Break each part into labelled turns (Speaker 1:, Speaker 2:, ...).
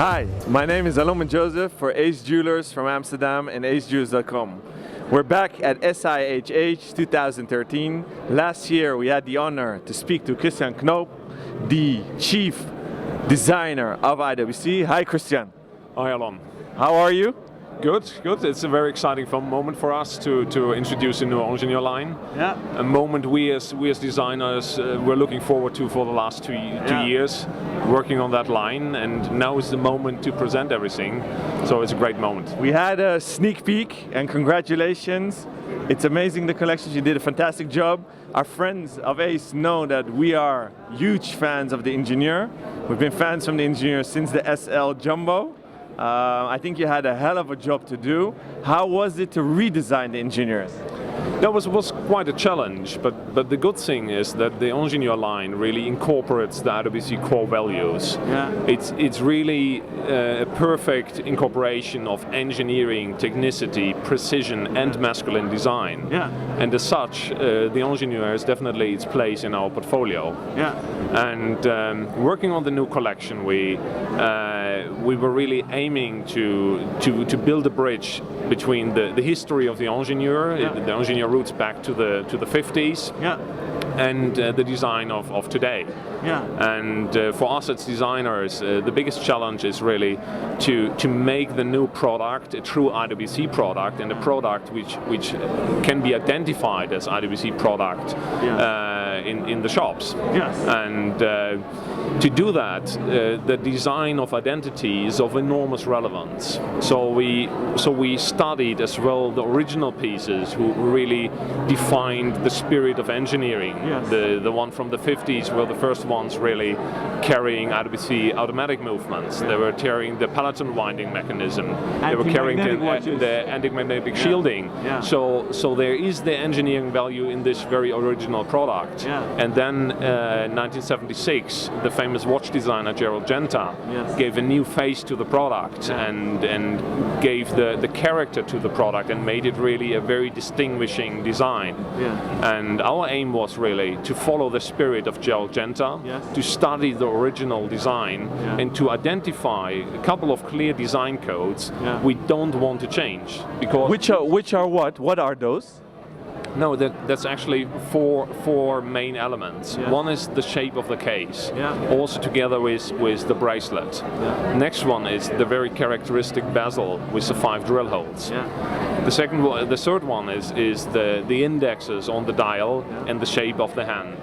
Speaker 1: Hi, my name is Alom Joseph for Ace Jewelers from Amsterdam and acejewels.com. We're back at SIHH 2013. Last year we had the honor to speak to Christian Knoop, the chief designer of IWC. Hi Christian.
Speaker 2: Hi Alom.
Speaker 1: How are you?
Speaker 2: Good, good. It's a very exciting moment for us to introduce a new Ingenieur line.
Speaker 1: Yeah.
Speaker 2: A moment we as designers were looking forward to for the last two years, working on that line, and now is the moment to present everything. So it's a great moment.
Speaker 1: We had a sneak peek, and congratulations. It's amazing, the collections. You did a fantastic job. Our friends of Ace know that we are huge fans of the Ingenieur. We've been fans from the Ingenieur since the SL Jumbo. I think you had a hell of a job to do. How was it to redesign the Ingenieur?
Speaker 2: That was quite a challenge, but the good thing is that the Ingenieur line really incorporates the IWC core values.
Speaker 1: Yeah.
Speaker 2: It's really a perfect incorporation of engineering, technicity, precision, and masculine design.
Speaker 1: Yeah.
Speaker 2: And as such, the Ingenieur has definitely its place in our portfolio.
Speaker 1: Yeah.
Speaker 2: And working on the new collection, we were really aiming to build a bridge between the history of the Ingenieur, the Ingenieur roots back to the 50s, and the design of today.
Speaker 1: Yeah.
Speaker 2: And for us as designers, the biggest challenge is really to make the new product a true IWC product, and a product which can be identified as IWC product in the shops.
Speaker 1: Yes.
Speaker 2: And to do that, the design of identity is of enormous relevance. So we studied as well the original pieces who really defined the spirit of engineering.
Speaker 1: Yes.
Speaker 2: The one from the 50s were the first ones really carrying IWC automatic movements. They were carrying the peloton winding mechanism. They were carrying the anti-magnetic shielding.
Speaker 1: Yeah.
Speaker 2: So there is the engineering value in this very original product.
Speaker 1: Yeah.
Speaker 2: And then 1976, the famous watch designer Gerald Genta gave a new face to the product and gave the character to the product and made it really a very distinguishing design.
Speaker 1: Yeah.
Speaker 2: And our aim was really to follow the spirit of Gerald Genta, to study the original design, and to identify a couple of clear design codes we don't want to change. Because
Speaker 1: Which are what? What are those?
Speaker 2: no, that's actually four main elements. One is the shape of the case, also together with the bracelet. Next one is the very characteristic bezel with the 5 drill holes. The third one is the indexes on the dial and the shape of the hand.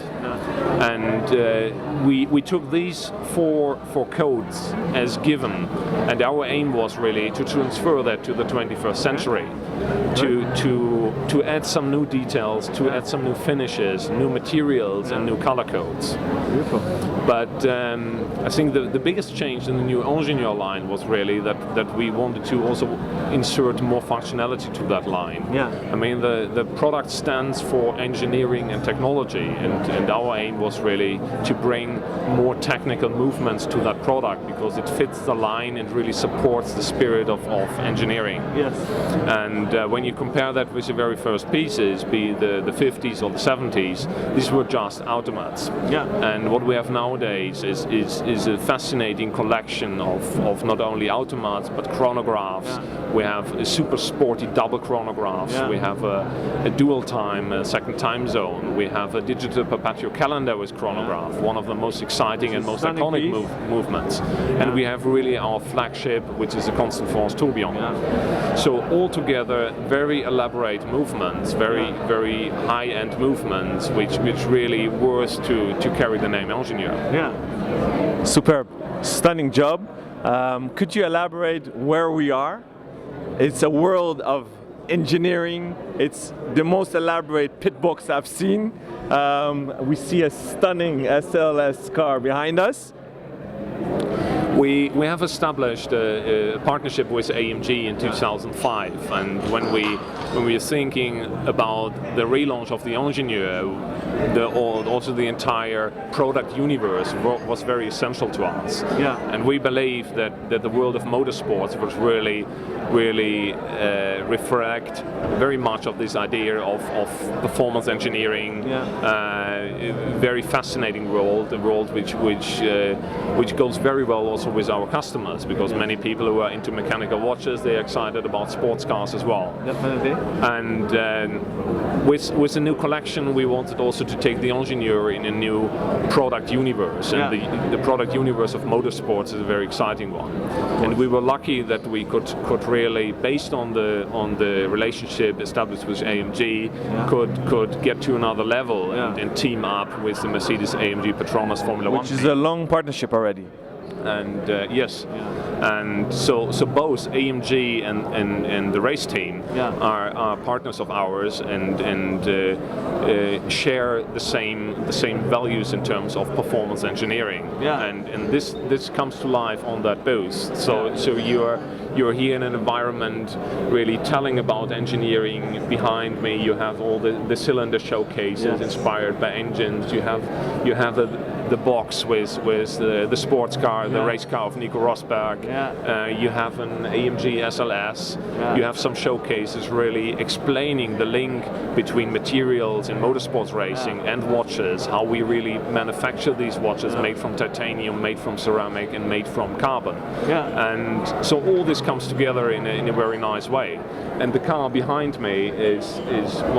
Speaker 2: And we took these four codes as given, and our aim was really to transfer that to the 21st century, to add some new details, to add some new finishes, new materials, and new color codes.
Speaker 1: Beautiful.
Speaker 2: But I think the biggest change in the new Ingenieur line was really that we wanted to also insert more functionality to that line.
Speaker 1: Yeah.
Speaker 2: I mean, the product stands for engineering and technology, and our aim was really to bring more technical movements to that product because it fits the line and really supports the spirit of engineering.
Speaker 1: Yes.
Speaker 2: And when you compare that with the very first pieces, be the 50s or the 70s, these were just automats.
Speaker 1: Yeah.
Speaker 2: And what we have nowadays is a fascinating collection of not only automats but chronographs. We have super sporty double chronographs. We have a dual time, a second time zone. We have a digital perpetual calendar with chronograph, one of the most exciting and most iconic movements. And we have really our flagship, which is a constant force tourbillon. So altogether, very elaborate movements, very high-end movements, which really worth to carry the name Ingenieur.
Speaker 1: Yeah. Superb. Stunning job. Could you elaborate where we are? It's a world of engineering. It's the most elaborate pit box I've seen. We see a stunning SLS car behind us.
Speaker 2: We have established a partnership with AMG in 2005, and when we were thinking about the relaunch of the Ingenieur, also the entire product universe was very essential to us. Yeah. And we believe that the world of motorsports was really reflect very much of this idea of performance engineering. Very fascinating world, a world which goes very well also with our customers, because many people who are into mechanical watches, they're excited about sports cars as well.
Speaker 1: Definitely.
Speaker 2: And with the new collection, we wanted also to take the Ingenieur in a new product universe, and the product universe of motorsports is a very exciting one. And we were lucky that we could really, based on the relationship established with AMG, could get to another level and team up with the Mercedes-AMG Petronas Formula 1
Speaker 1: Which is a long partnership already.
Speaker 2: And yes, and so both AMG and the race team are partners of ours, and share the same values in terms of performance engineering. And this comes to life on that booth. So you're here in an environment really telling about engineering. Behind me you have all the cylinder showcases inspired by engines. You have the box with the sports car, the race car of Nico Rosberg. You have an AMG SLS. You have some showcases really explaining the link between materials in motorsports racing and watches, how we really manufacture these watches made from titanium, made from ceramic, and made from carbon. And so all this comes together in a very nice way. And the car behind me is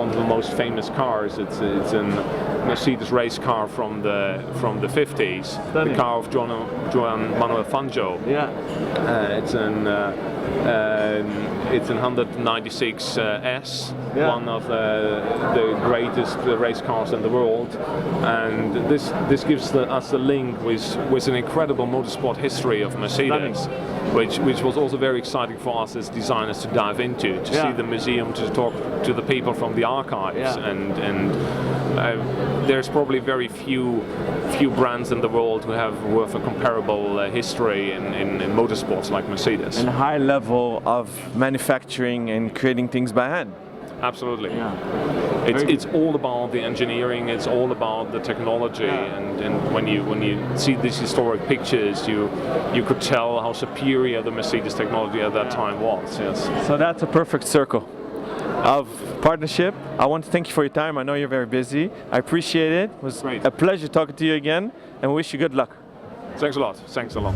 Speaker 2: one of the most famous cars. It's a Mercedes race car from the 50s. Stunning. The car of Joan Manuel Fangio. It's an 196 S, one of the greatest race cars in the world, and this gives us a link with an incredible motorsport history of Mercedes, which was also very exciting for us as designers to dive into, to see the museum, to talk to the people from the archives, and there's probably very few brands in the world who have a comparable history in motorsports like Mercedes.
Speaker 1: And a high level of manufacturing and creating things by hand.
Speaker 2: Absolutely. It's all about the engineering. It's all about the technology. And when you see these historic pictures, you could tell how superior the Mercedes technology at that time was. Yes.
Speaker 1: So that's a perfect circle of partnership. I want to thank you for your time. I know you're very busy. I appreciate it. It was a pleasure talking to you again, and we wish you good luck.
Speaker 2: Thanks a lot. Thanks a lot.